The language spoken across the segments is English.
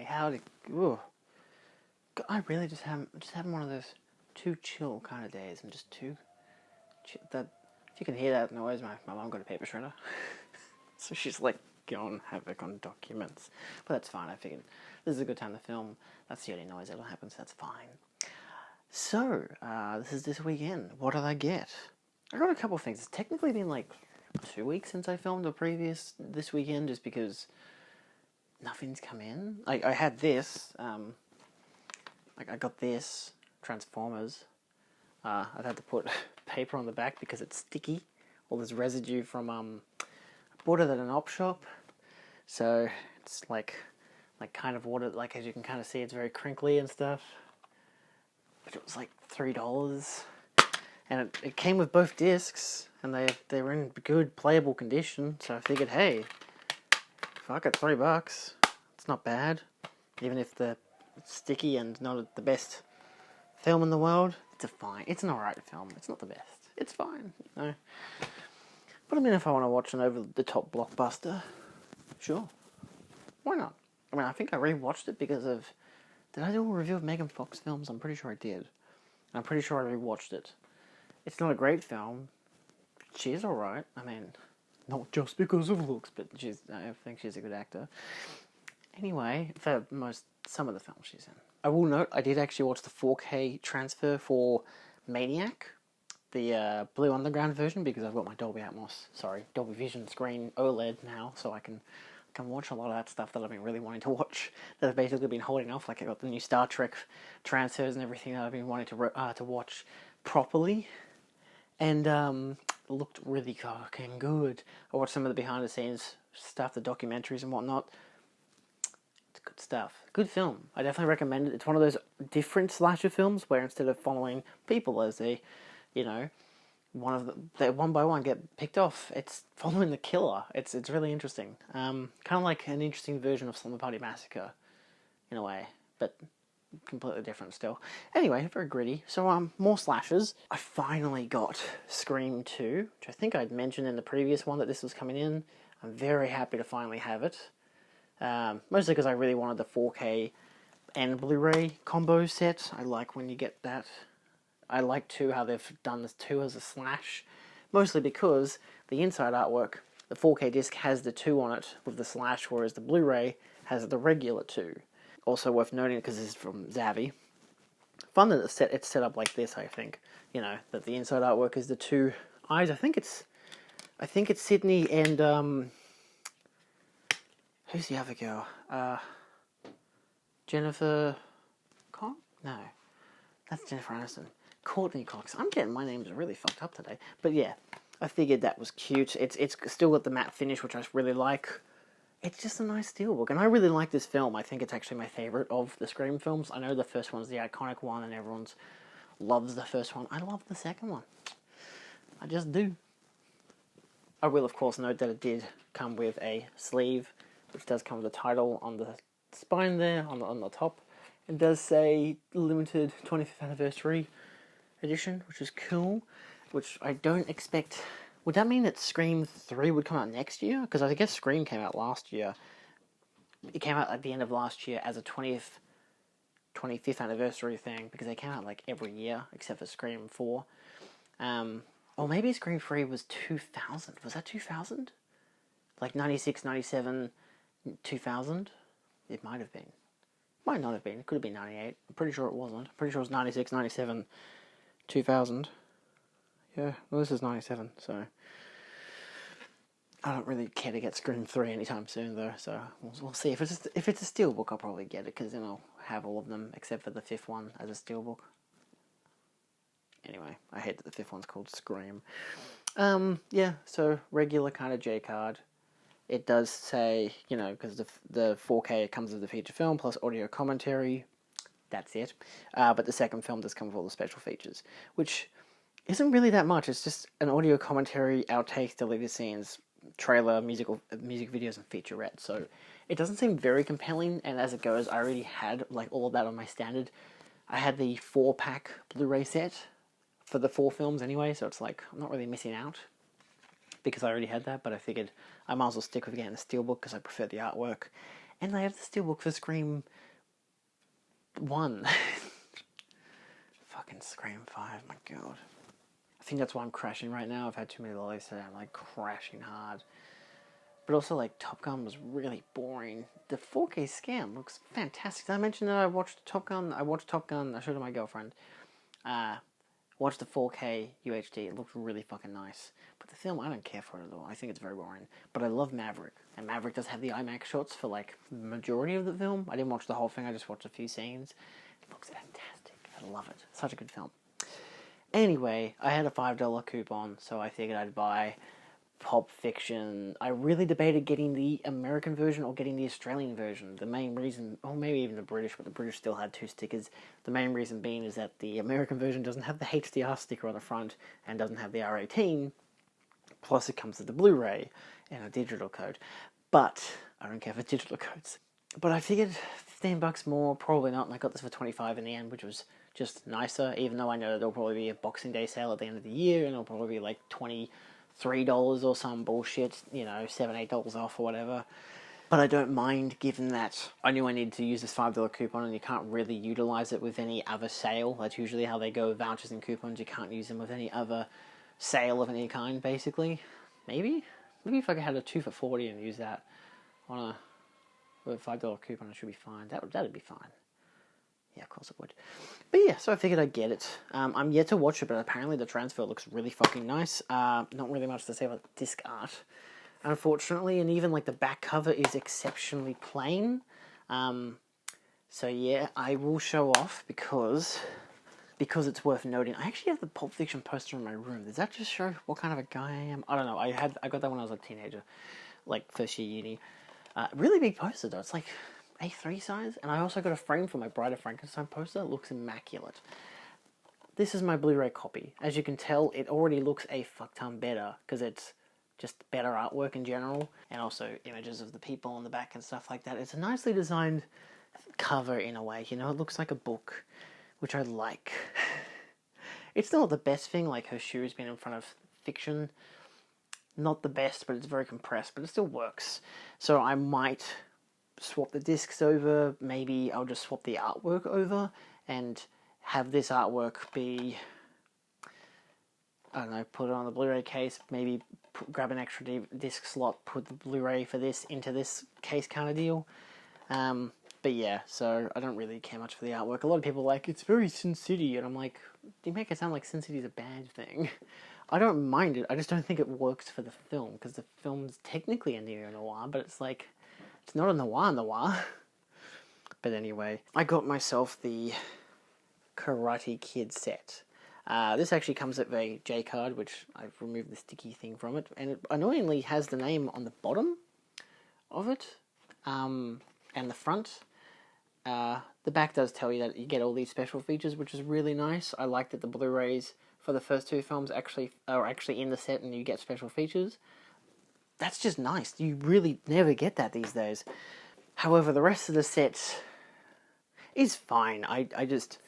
Anyway, ooh. I really just having one of those too chill kind of days. I'm just too chill. That, if you can hear that noise, my mom got a paper shredder. So she's like going havoc on documents. But that's fine, I figured this is a good time to film. That's the only noise that'll happen, so that's fine. So, this is this weekend. What did I get? I got a couple of things. It's technically been like 2 weeks since I filmed this weekend, just because nothing's come in. I had this, I got this, Transformers. I've had to put paper on the back because it's sticky. All this residue from, I bought it at an op shop. So, it's like kind of water, like as you can kind of see, it's very crinkly and stuff. But it was like $3. And it came with both discs, and they were in good playable condition, so I figured, hey, fuck it, $3. It's not bad. Even if it's sticky and not the best film in the world, it's an alright film. It's not the best. It's fine, you know. But I mean, if I want to watch an over-the-top blockbuster, sure. Why not? I mean, I think I rewatched it because of... Did I do a review of Megan Fox films? I'm pretty sure I did. I'm pretty sure I rewatched it. It's not a great film. She's alright. I mean, not just because of looks, but I think she's a good actor. Anyway, for some of the films she's in. I will note, I did actually watch the 4K transfer for Maniac, the Blue Underground version, because I've got my Dolby Vision screen OLED now, so I can watch a lot of that stuff that I've been really wanting to watch, that I've basically been holding off. Like I got the new Star Trek transfers and everything that I've been wanting to watch properly, and it looked really fucking good. I watched some of the behind the scenes stuff, the documentaries and whatnot. It's good stuff. Good film. I definitely recommend it. It's one of those different slasher films where instead of following people as they, you know, they one by one get picked off, it's following the killer. It's really interesting. Kind of like an interesting version of Slumber Party Massacre, in a way, but completely different still. Anyway, very gritty. So more slashers. I finally got Scream 2, which I think I'd mentioned in the previous one that this was coming in. I'm very happy to finally have it. Mostly because I really wanted the 4K and Blu-ray combo set. I like when you get that. I like too how they've done this too as a slash, mostly because the inside artwork, the 4K disc has the 2 on it with the slash, whereas the Blu-ray has the regular 2. Also worth noting, because this is from Zavvi. Fun that it's set up like this, I think. You know, that the inside artwork is the 2 eyes. I think it's Sydney and who's the other girl? Jennifer Cox? No, that's Jennifer Aniston. Courtney Cox. I'm getting my names really fucked up today. But yeah, I figured that was cute. It's still got the matte finish, which I really like. It's just a nice steelbook, and I really like this film. I think it's actually my favourite of the Scream films. I know the first one's the iconic one, and everyone loves the first one. I love the second one. I just do. I will, of course, note that it did come with a sleeve, which does come with the title on the spine there, on the top. It does say limited 25th anniversary edition, which is cool, which I don't expect. Would that mean that Scream 3 would come out next year? Because I guess Scream came out last year. It came out at the end of last year as a 25th anniversary thing, because they came out like every year except for Scream 4. Or maybe Scream 3 was 2000. Was that 2000? Like 96, 97, 2000? It might have been. Might not have been. It could have been 98. I'm pretty sure it wasn't. I'm pretty sure it was 96, 97, 2000. Yeah, well, this is 97, so I don't really care to get Scream 3 anytime soon, though, so we'll see. If it's a steelbook, I'll probably get it, because then I'll have all of them, except for the 5th one as a steelbook. Anyway, I hate that the 5th one's called Scream. Yeah, so regular kind of J-card. It does say, you know, because the 4K comes with the feature film plus audio commentary. That's it. But the second film does come with all the special features, which isn't really that much. It's just an audio commentary, outtakes, deleted scenes, trailer, music videos, and featurettes. So it doesn't seem very compelling, and as it goes, I already had like all of that on my standard. I had the 4-pack Blu-ray set for the 4 films anyway, so it's like I'm not really missing out because I already had that, but I figured I might as well stick with getting the steelbook because I prefer the artwork. And they have the Steelbook for Scream 1. Fucking Scream 5, my god. I think that's why I'm crashing right now. I've had too many lollies today. I'm like crashing hard. But also, like, Top Gun was really boring. The 4K scan looks fantastic. Did I mention that I watched Top Gun? I showed it to my girlfriend. Watched the 4K UHD. It looked really fucking nice. But the film, I don't care for it at all. I think it's very boring. But I love Maverick. And Maverick does have the IMAX shots for, like, the majority of the film. I didn't watch the whole thing. I just watched a few scenes. It looks fantastic. I love it. Such a good film. Anyway, I had a $5 coupon, so I figured I'd buy Pulp Fiction. I really debated getting the American version or getting the Australian version. The main reason, or maybe even the British, but the British still had 2 stickers. The main reason being is that the American version doesn't have the HDR sticker on the front and doesn't have the R18. Plus it comes with the Bluray and a digital code. But I don't care for digital codes. But I figured $15 more, probably not, and I got this for $25 in the end, which was just nicer, even though I know there'll probably be a Boxing Day sale at the end of the year, and it'll probably be like $23 or some bullshit, you know, $7, $8 off or whatever. But I don't mind, given that I knew I needed to use this $5 coupon and you can't really utilize it with any other sale. That's usually how they go with vouchers and coupons. You can't use them with any other sale of any kind, basically. Maybe if I had a 2 for $40 and use that on with a $5 coupon, it should be fine. That'd be fine. Yeah, of course it would. But yeah, so I figured I'd get it. I'm yet to watch it, but apparently the transfer looks really fucking nice. Not really much to say about disc art, unfortunately, and even like the back cover is exceptionally plain. So yeah, I will show off because it's worth noting. I actually have the Pulp Fiction poster in my room. Does that just show what kind of a guy I am? I don't know. I got that when I was a teenager, like first year uni. Really big poster though. It's like A3 size, and I also got a frame for my Bride of Frankenstein poster. It looks immaculate. This is my Blu-ray copy. As you can tell, it already looks a fuck ton better, because it's just better artwork in general, and also images of the people on the back and stuff like that. It's a nicely designed cover in a way, you know, it looks like a book, which I like. It's not the best thing, like her shoe's been in front of fiction. Not the best, but it's very compressed, but it still works. So I might swap the discs over, maybe I'll just swap the artwork over and have this artwork be, I don't know, put it on the Blu-ray case, maybe grab an extra disc slot, put the Blu-ray for this into this case kind of deal. But yeah, so I don't really care much for the artwork. A lot of people are like, it's very Sin City, and I'm like, you make it sound like Sin City's a bad thing. I don't mind it, I just don't think it works for the film, because the film's technically a neo-noir, but it's like, it's not a noir. But anyway, I got myself the Karate Kid set. This actually comes with a J-card, which I've removed the sticky thing from it, and it annoyingly has the name on the bottom of it, and the front. The back does tell you that you get all these special features, which is really nice. I like that the Blu-rays for the first 2 films are actually in the set and you get special features. That's just nice. You really never get that these days. However, the rest of the set is fine. I just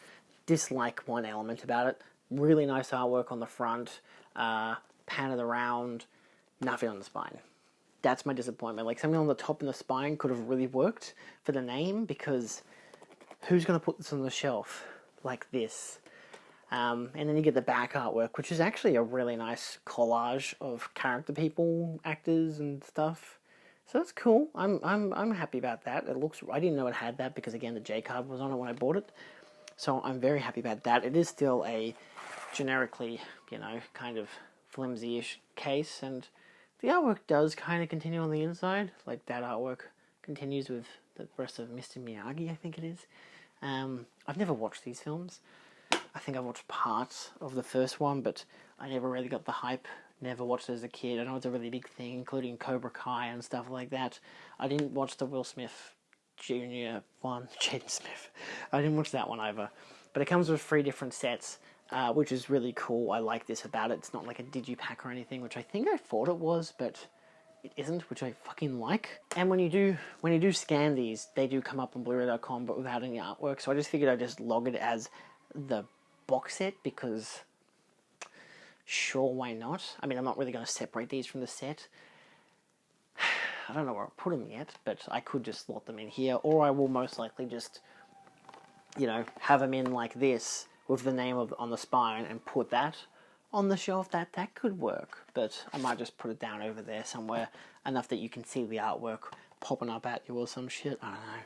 dislike one element about it. Really nice artwork on the front, pan it around, nothing on the spine. That's my disappointment. Like, something on the top and the spine could have really worked for the name, because who's going to put this on the shelf like this? And then you get the back artwork, which is actually a really nice collage of character people, actors, and stuff. So that's cool. I'm happy about that. It looks. I didn't know it had that because, again, the J card was on it when I bought it. So I'm very happy about that. It is still a generically, kind of flimsy-ish case, and the artwork does kind of continue on the inside. Like, that artwork continues with the rest of Mr. Miyagi, I think it is. I've never watched these films. I think I watched parts of the first one, but I never really got the hype. Never watched it as a kid. I know it's a really big thing, including Cobra Kai and stuff like that. I didn't watch the Will Smith Jr. one, Jaden Smith. I didn't watch that one either. But it comes with 3 different sets, which is really cool. I like this about it. It's not like a digipack or anything, which I think I thought it was, but it isn't, which I fucking like. And when you do scan these, they do come up on Blu-ray.com, but without any artwork. So I just figured I'd just log it as the box set, because sure, why not? I mean, I'm not really going to separate these from the set. I don't know where I'll put them yet, but I could just slot them in here, or I will most likely just, you know, have them in like this with the name on the spine and put that on the shelf. That could work, but I might just put it down over there somewhere enough that you can see the artwork popping up at you or some shit. I don't know.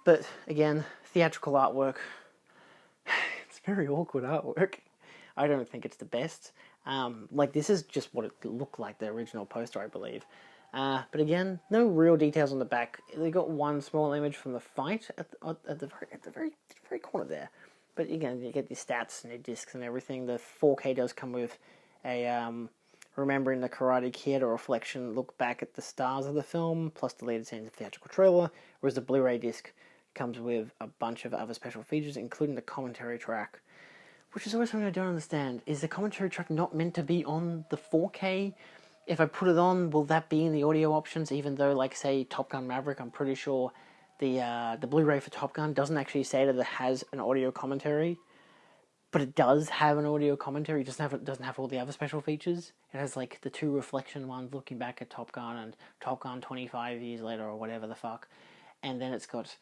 But again, theatrical artwork. It's very awkward artwork. I don't think it's the best. Like, this is just what it looked like, the original poster, I believe. But again, no real details on the back. They got one small image from the fight at the very corner there. But again, you get your stats and your discs and everything. The 4K does come with a remembering the Karate Kid, a reflection look back at the stars of the film, plus deleted scenes of the theatrical trailer, whereas the Blu-ray disc comes with a bunch of other special features, including the commentary track, which is always something I don't understand. Is the commentary track not meant to be on the 4K? If I put it on, will that be in the audio options, even though, like, say, Top Gun Maverick, I'm pretty sure the Blu-ray for Top Gun doesn't actually say that it has an audio commentary, but it does have an audio commentary. It doesn't have all the other special features. It has, like, the two reflection ones looking back at Top Gun and Top Gun 25 years later or whatever the fuck. And then it's got...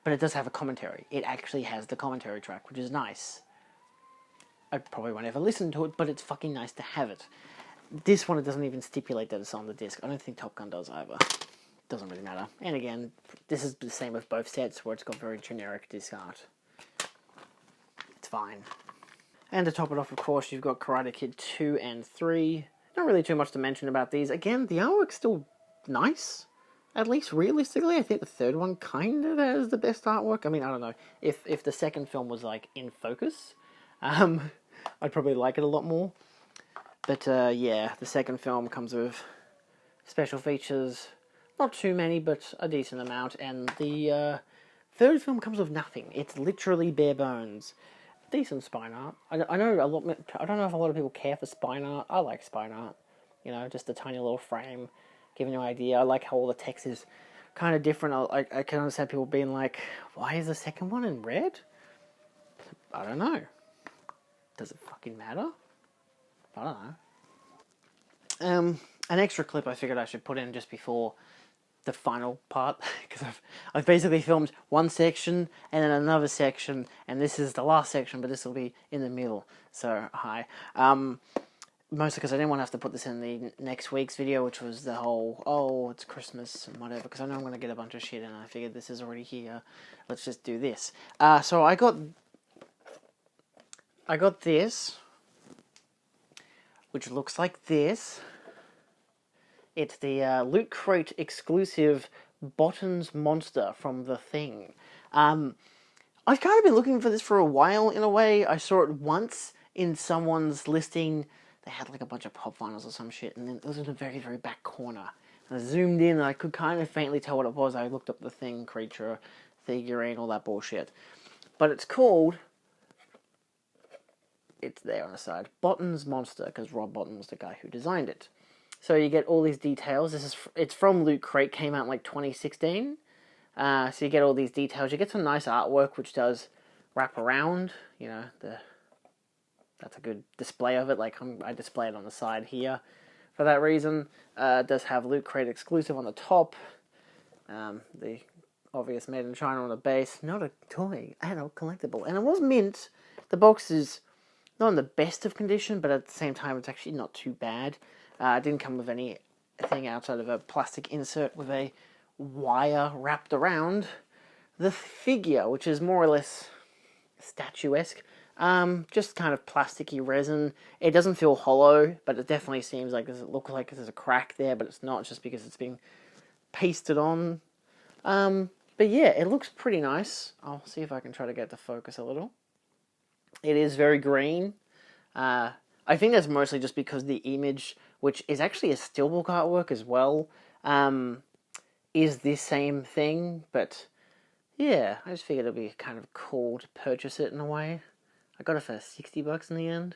But it does have a commentary. It actually has the commentary track, which is nice. I probably won't ever listen to it, but it's fucking nice to have it. This one, it doesn't even stipulate that it's on the disc. I don't think Top Gun does either. Doesn't really matter. And again, this is the same with both sets, where it's got very generic disc art. It's fine. And to top it off, of course, you've got Karate Kid 2 and 3. Not really too much to mention about these. Again, the artwork's still nice. At least realistically, I think the third one kind of has the best artwork. I mean, I don't know. If the second film was, like, in focus, I'd probably like it a lot more. But, yeah, the second film comes with special features. Not too many, but a decent amount. And the third film comes with nothing. It's literally bare bones. Decent spine art. I know a lot. I don't know if a lot of people care for spine art. I like spine art. You know, just a tiny little frame, giving you an idea. I like how all the text is kind of different. I can understand people being like, why is the second one in red? I don't know. Does it fucking matter? I don't know. An extra clip I figured I should put in just before the final part, because I've basically filmed one section and then another section, and this is the last section, but this will be in the middle. So hi. Mostly because I didn't want to have to put this in the next week's video, which was the whole, oh, it's Christmas and whatever, because I know I'm going to get a bunch of shit, and I figured this is already here. Let's just do this. So I got this, which looks like this. It's the Loot Crate exclusive Bottoms Monster from The Thing. I've kind of been looking for this for a while, in a way. I saw it once in someone's listing. They had like a bunch of pop vinyls or some shit, and then it was in a very, very back corner. And I zoomed in, and I could kind of faintly tell what it was. I looked up The Thing, creature, figurine, all that bullshit. But it's called... It's there on the side. Bottoms Monster, because Rob Bottom's the guy who designed it. So you get all these details. It's from Loot Crate, came out in like 2016. So you get all these details. You get some nice artwork, which does wrap around. You know, that's a good display of it. Like I display it on the side here for that reason. It does have Loot Crate exclusive on the top. The obvious made in China on the base. Not a toy, adult collectible. And it was mint. The box is not in the best of condition, but at the same time, it's actually not too bad. It didn't come with anything outside of a plastic insert with a wire wrapped around the figure, which is more or less statuesque. Just kind of plasticky resin. It doesn't feel hollow, but it definitely seems like it looks like there's a crack there, but it's not, just because it's being pasted on. But yeah, it looks pretty nice. I'll see if I can try to get the focus a little. It is very green. I think that's mostly just because the image, which is actually a steelbook artwork as well, is this same thing. But yeah, I just figured it'd be kind of cool to purchase it in a way. I got it for $60 in the end,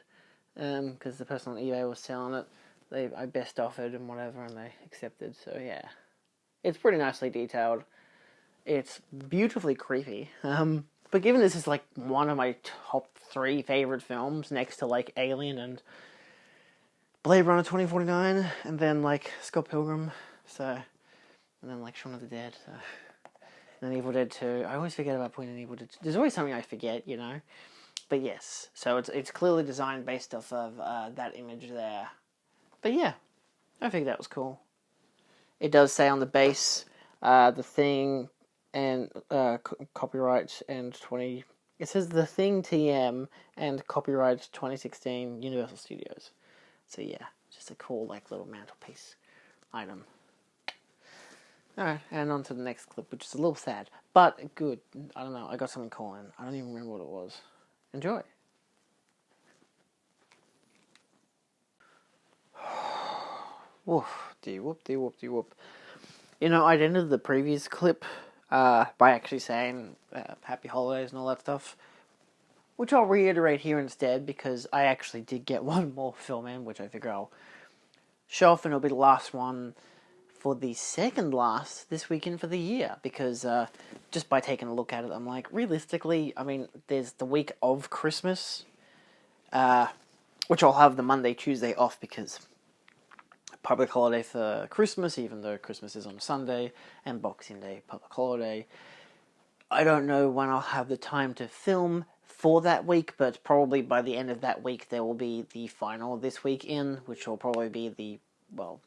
because the person on eBay was selling it. I best offered and whatever, and they accepted. So yeah, it's pretty nicely detailed. It's beautifully creepy. But given this is like one of my top 3 favorite films, next to like Alien and Blade Runner 2049, and then like Scott Pilgrim, So, and then like Shaun of the Dead. So. And then Evil Dead 2. I always forget about putting in Evil Dead 2. There's always something I forget, you know. But yes, so it's clearly designed based off of that image there. But yeah, I think that was cool. It does say on the base, The Thing and copyright and 20... It says The Thing TM and copyright 2016 Universal Studios. So yeah, just a cool like little mantelpiece item. Alright, and on to the next clip, which is a little sad, but good. I don't know, I got something cool in. I don't even remember what it was. Enjoy. Woof, dee whoop, dee whoop, dee whoop. You know, I'd ended the previous clip by actually saying happy holidays and all that stuff, which I'll reiterate here instead, because I actually did get one more film in, which I figure I'll show off, and it'll be the last one for the second last this weekend for the year, because just by taking a look at it, I'm like, realistically, I mean, there's the week of Christmas, which I'll have the Monday, Tuesday off, because public holiday for Christmas, even though Christmas is on a Sunday, and Boxing Day, public holiday. I don't know when I'll have the time to film for that week, but probably by the end of that week, there will be the final This Week In, which will probably be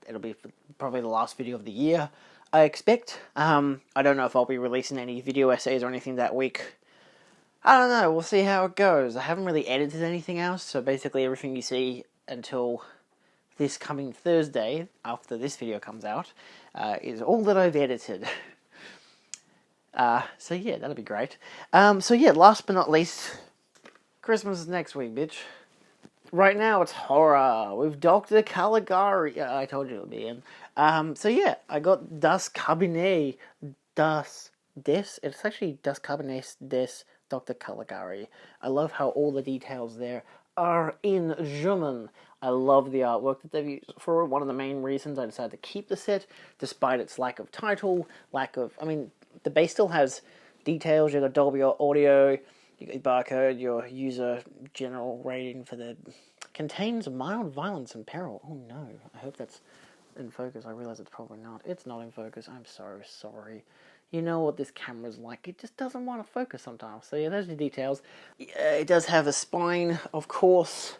it'll be probably the last video of the year, I expect. I don't know if I'll be releasing any video essays or anything that week. I don't know, we'll see how it goes. I haven't really edited anything else, so basically everything you see until this coming Thursday, after this video comes out, is all that I've edited. So yeah, that'll be great. So yeah, last but not least, Christmas is next week, bitch. Right now, it's horror with Dr. Caligari. Yeah, I told you it would be in. So yeah, I got Das Cabinet it's actually Das Cabinet des Dr. Caligari. I love how all the details there are in German. I love the artwork that they've used for it. One of the main reasons I decided to keep the set, despite its lack of title, I mean, the base still has details. You've got Dolby Audio, you got barcode, your user general rating for the... Contains mild violence and peril. Oh no, I hope that's in focus. I realize it's probably not. It's not in focus. I'm so sorry. You know what this camera's like. It just doesn't want to focus sometimes. So yeah, those are the details. It does have a spine, of course.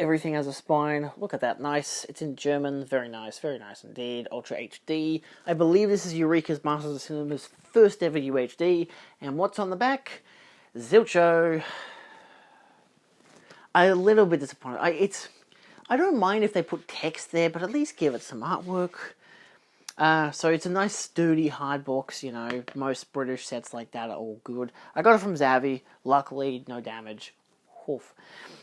Everything has a spine. Look at that. Nice. It's in German. Very nice indeed. Ultra HD. I believe this is Eureka's Masters of Cinema's first ever UHD. And what's on the back? Zilcho. I'm a little bit disappointed. I don't mind if they put text there, but at least give it some artwork. So it's a nice sturdy hard box, you know. Most British sets like that are all good. I got it from Zavvi. Luckily, no damage. Oof.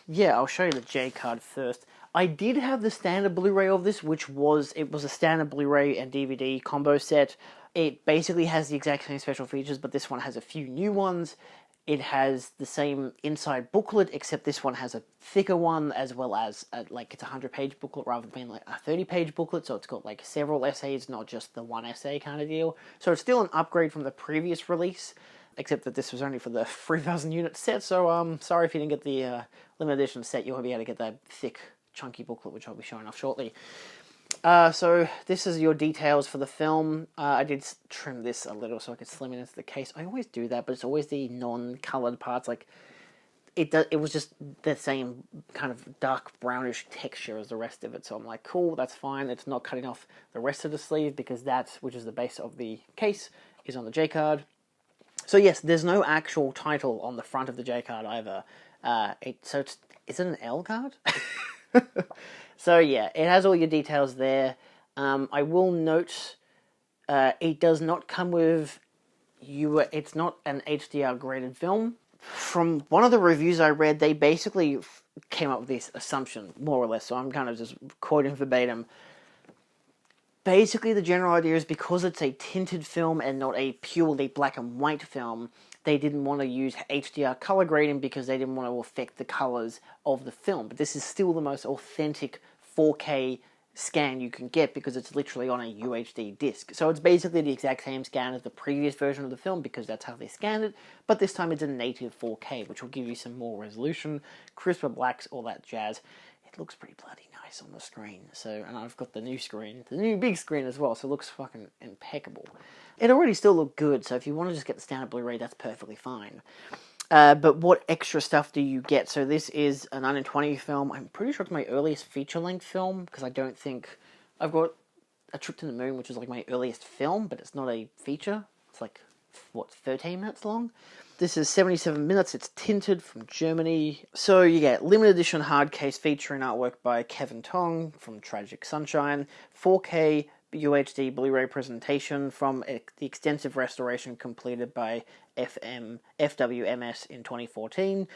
Yeah, I'll show you the J card first. I did have the standard Blu-ray of this, it was a standard Blu-ray and DVD combo set. It basically has the exact same special features, but this one has a few new ones. It has the same inside booklet, except this one has a thicker one, as well as, it's a 100-page booklet rather than being like a 30-page booklet, so it's got, like, several essays, not just the one essay kind of deal. So it's still an upgrade from the previous release, except that this was only for the 3,000 unit set, so, sorry if you didn't get the, limited edition set. You'll be able to get that thick, chunky booklet, which I'll be showing off shortly. So this is your details for the film. I did trim this a little so I could slim it into the case. I always do that, but it's always the non-colored parts. Like it was just the same kind of dark brownish texture as the rest of it. So I'm like, cool, that's fine. It's not cutting off the rest of the sleeve because which is the base of the case, is on the J card. So yes, there's no actual title on the front of the J card either. Is it an L card? So yeah, it has all your details there. I will note, it does not come with it's not an HDR graded film. From one of the reviews I read, they basically came up with this assumption, more or less, so I'm kind of just quoting verbatim. Basically, the general idea is because it's a tinted film and not a purely black and white film, they didn't want to use HDR color grading because they didn't want to affect the colors of the film. But this is still the most authentic 4K scan you can get because it's literally on a UHD disc. So it's basically the exact same scan as the previous version of the film because that's how they scanned it, but this time it's a native 4K, which will give you some more resolution, crisper blacks, all that jazz. it looks pretty bloody nice on the screen. So, and I've got the new screen, the new big screen as well, so it looks fucking impeccable. It already still looked good, so if you want to just get the standard Blu-ray, that's perfectly fine. But what extra stuff do you get? So this is a 1920 film. I'm pretty sure it's my earliest feature-length film, because I don't think... I've got A Trip to the Moon, which is like my earliest film, but it's not a feature. It's like, 13 minutes long? This is 77 minutes. It's tinted from Germany. So you get limited edition hard case featuring artwork by Kevin Tong from Tragic Sunshine, 4K UHD Blu-ray presentation from the extensive restoration completed by FWMS in 2014,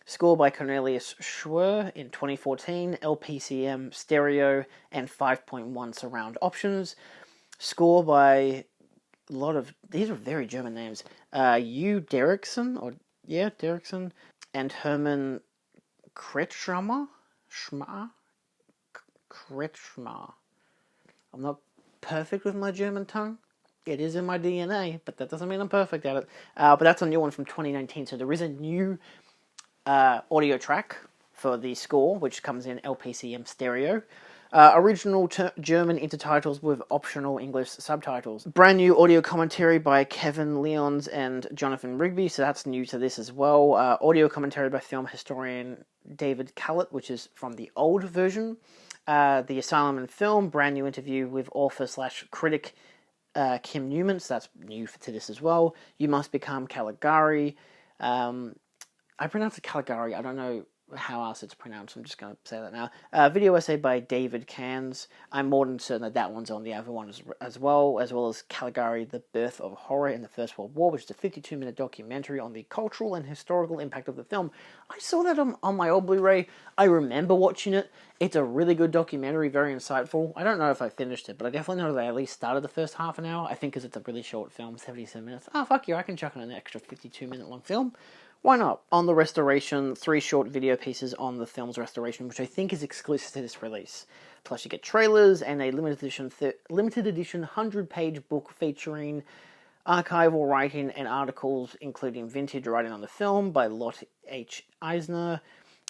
score by Cornelius Schwer in 2014, LPCM stereo and 5.1 surround options, score by a lot of, these are very German names, Derrickson, and Hermann Kretschmer. I'm not perfect with my German tongue. It is in my DNA, but that doesn't mean I'm perfect at it. But that's a new one from 2019, so there is a new audio track for the score, which comes in LPCM stereo. Original German intertitles with optional English subtitles. Brand new audio commentary by Kevin Leons and Jonathan Rigby, so that's new to this as well. Audio commentary by film historian David Callett, which is from the old version. The Asylum and Film, brand new interview with author/critic Kim Newman, so that's new to this as well. You Must Become Caligari. I pronounce it Caligari, I don't know how else it's pronounced, I'm just going to say that now. Video essay by David Cairns. I'm more than certain that one's on the other one as well as Caligari, The Birth of Horror in the First World War, which is a 52-minute documentary on the cultural and historical impact of the film. I saw that on my old Blu-ray. I remember watching it. It's a really good documentary, very insightful. I don't know if I finished it, but I definitely know that I at least started the first half an hour. I think because it's a really short film, 77 minutes. Oh, fuck you, I can chuck in an extra 52-minute long film. Why not? On the restoration, 3 short video pieces on the film's restoration, which I think is exclusive to this release. Plus you get trailers and a limited edition 100-page book featuring archival writing and articles, including vintage writing on the film by Lot H. Eisner,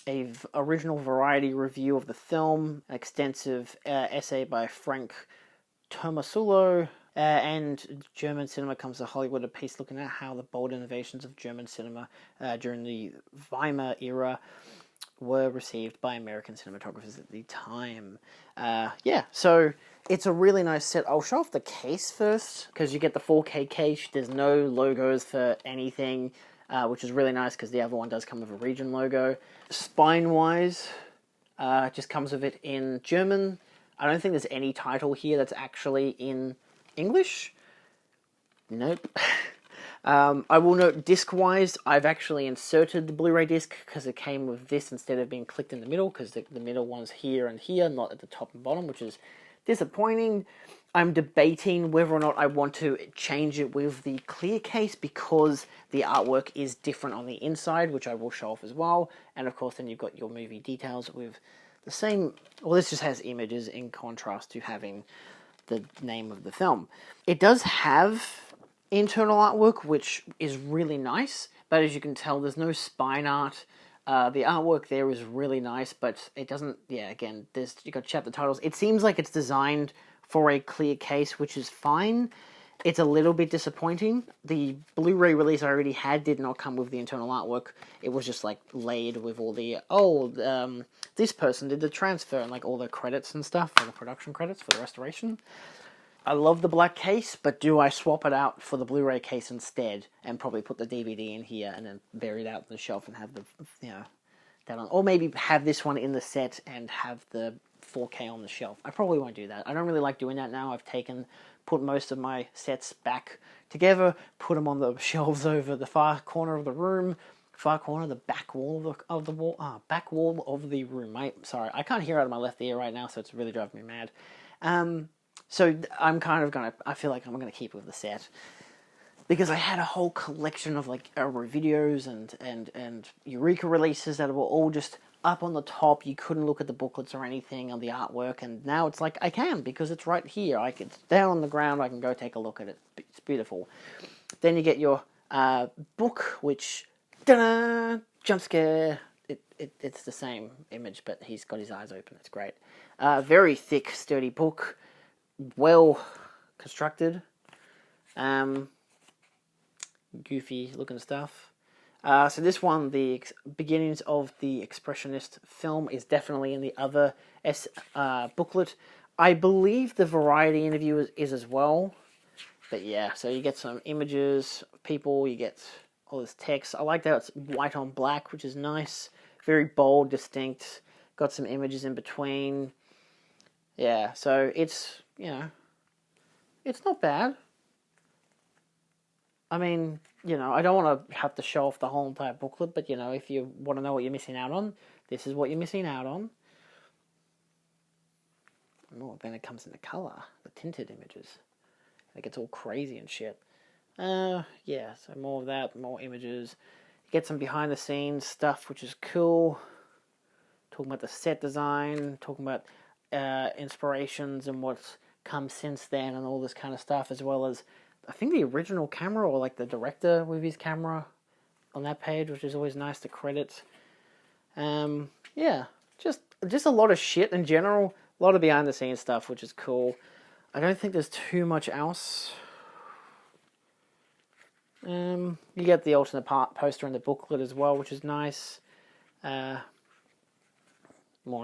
an original variety review of the film, an extensive essay by Frank Tomasulo, and German Cinema Comes to Hollywood, a piece looking at how the bold innovations of German cinema during the Weimar era were received by American cinematographers at the time. So it's a really nice set. I'll show off the case first, because you get the 4K case. There's no logos for anything, which is really nice, because the other one does come with a region logo. Spine-wise, just comes with it in German. I don't think there's any title here that's actually in English? Nope. I will note disc-wise, I've actually inserted the Blu-ray disc because it came with this instead of being clicked in the middle, because the middle one's here and here, not at the top and bottom, which is disappointing. I'm debating whether or not I want to change it with the clear case, because the artwork is different on the inside, which I will show off as well. And of course then you've got your movie details with the same... Well, this just has images in contrast to having the name of the film. It does have internal artwork, which is really nice, but as you can tell, there's no spine art. The artwork there is really nice, but it doesn't... Yeah, again, you got chapter titles. It seems like it's designed for a clear case, which is fine. It's a little bit disappointing. The Blu-ray release I already had did not come with the internal artwork. It was just like laid with all the, this person did the transfer and like all the credits and stuff, for the production credits for the restoration. I love the black case, but do I swap it out for the Blu-ray case instead and probably put the DVD in here and then bury it out on the shelf and have the, that on, or maybe have this one in the set and have the 4K on the shelf. I probably won't do that. I don't really like doing that now. I've put most of my sets back together, put them on the shelves over the far corner of the room, the back wall of the wall, back wall of the room. Sorry, I can't hear out of my left ear right now, so it's really driving me mad. So I'm kind of I feel like I'm gonna keep with the set, because I had a whole collection of like videos and Eureka releases that were all just up on the top. You couldn't look at the booklets or anything on the artwork, and now it's like I can, because it's right here. It's down on the ground, I can go take a look at it. It's beautiful. Then you get your book, which, jump scare, it's the same image, but he's got his eyes open. It's great. Very thick, sturdy book, well constructed. Goofy looking stuff. So this one, the beginnings of the Expressionist film, is definitely in the other booklet. I believe the Variety interview is as well. But yeah, so you get some images of people, you get all this text. I like that it's white on black, which is nice. Very bold, distinct. Got some images in between. Yeah, so it's, you know, it's not bad. I mean, you know, I don't want to have to show off the whole entire booklet, but, you know, if you want to know what you're missing out on, this is what you're missing out on. Oh, then it comes into colour, the tinted images. It gets all crazy and shit. Yeah, so more of that, more images. You get some behind the scenes stuff, which is cool. Talking about the set design, talking about inspirations and what's come since then and all this kind of stuff, as well as, I think, the original camera, or like the director with his camera on that page, which is always nice to credit. Yeah, just a lot of shit in general. A lot of behind the scenes stuff, which is cool. I don't think there's too much else. You get the alternate poster in the booklet as well, which is nice. More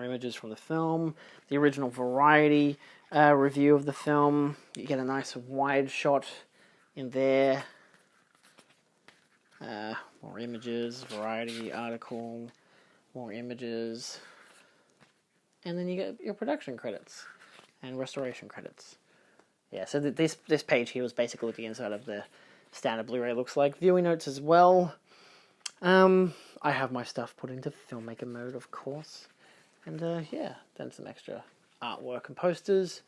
images from the film. The original Variety review of the film. You get a nice wide shot in there. More images, Variety article, more images. And then you get your production credits and restoration credits. Yeah, so this page here was basically what the inside of the standard Blu-ray looks like. Viewing notes as well. I have my stuff put into filmmaker mode, of course. And yeah, then some extra artwork and posters.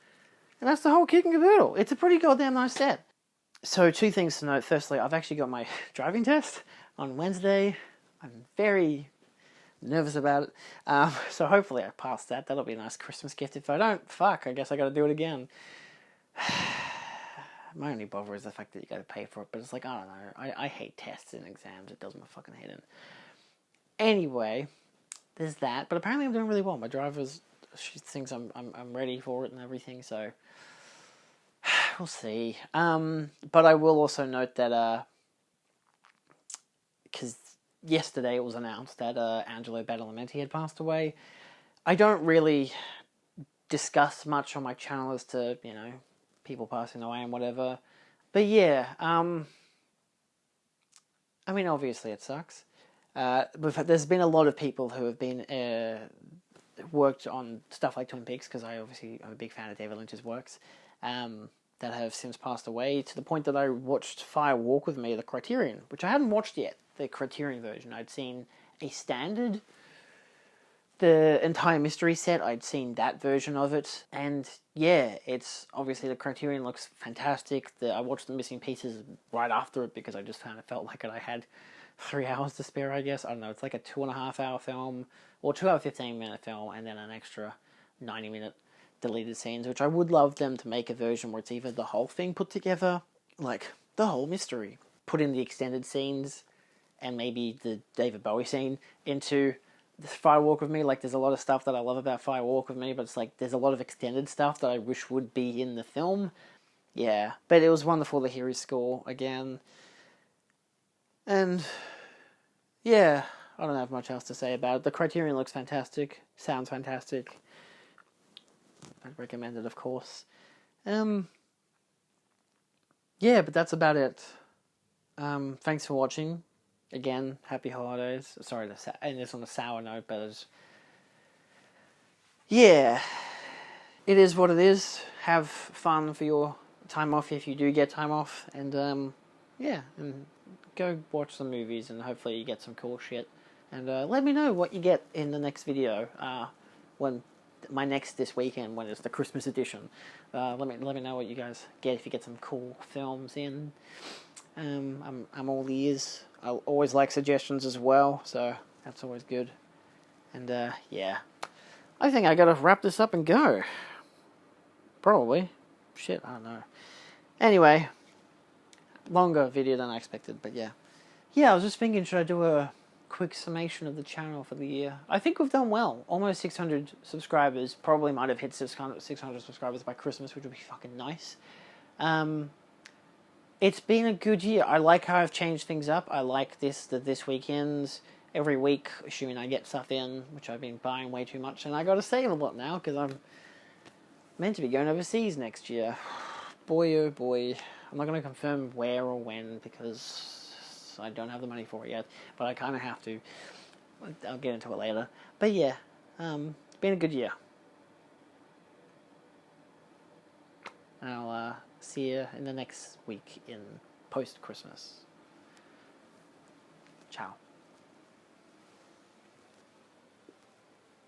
And that's the whole kit and caboodle. It's a pretty goddamn nice set. So 2 things to note. Firstly, I've actually got my driving test on Wednesday. I'm very nervous about it. So hopefully I pass that. That'll be a nice Christmas gift. If I don't, fuck, I guess I gotta do it again. My only bother is the fact that you gotta pay for it, but it's like, I don't know. I hate tests and exams. It does my fucking head in. Anyway, there's that. But apparently I'm doing really well. My she thinks I'm ready for it and everything, so we'll see. But I will also note that because yesterday it was announced that Angelo Badalamenti had passed away. I don't really discuss much on my channel as to, you know, people passing away and whatever. But yeah, I mean, obviously it sucks. There's been a lot of people who have been worked on stuff like Twin Peaks, because I'm a big fan of David Lynch's works, that have since passed away, to the point that I watched Fire Walk With Me, the Criterion, which I hadn't watched yet, the Criterion version. I'd seen a standard, the entire mystery set, I'd seen that version of it, and yeah, it's obviously, the Criterion looks fantastic. I watched the missing pieces right after it, because I just kind of felt like I had 3 hours to spare, I guess. I don't know, it's like a 2.5 hour film, or 2 hour 15-minute film, and then an extra 90-minute deleted scenes, which I would love them to make a version where it's either the whole thing put together, like the whole mystery, put in the extended scenes, and maybe the David Bowie scene into the Fire Walk With Me. Like, there's a lot of stuff that I love about Fire Walk With Me, but it's like, there's a lot of extended stuff that I wish would be in the film. Yeah, but it was wonderful to hear his score again. And yeah, I don't have much else to say about it. The Criterion looks fantastic, sounds fantastic. I'd recommend it, of course. Yeah, but that's about it. Thanks for watching. Again, happy holidays. Sorry to end this on a sour note, but yeah, it is what it is. Have fun for your time off if you do get time off, and yeah, and go watch some movies, and hopefully you get some cool shit. And let me know what you get in the next video. When my next this weekend, when it's the Christmas edition. Let me know what you guys get, if you get some cool films in. I'm all ears. I always like suggestions as well, so that's always good. And yeah, I think I gotta wrap this up and go. Probably. Shit, I don't know. Anyway, longer video than I expected, but yeah. Yeah, I was just thinking, should I do a quick summation of the channel for the year. I think we've done well. Almost 600 subscribers. Probably might have hit 600 subscribers by Christmas, which would be fucking nice. It's been a good year. I like how I've changed things up. I like this weekends, every week, assuming I get stuff in, which I've been buying way too much. And I got to save a lot now, because I'm meant to be going overseas next year. Boy, oh boy. I'm not going to confirm where or when, because I don't have the money for it yet, but I kind of have to. I'll get into it later. But yeah, it's been a good year. I'll see you in the next week in post-Christmas. Ciao.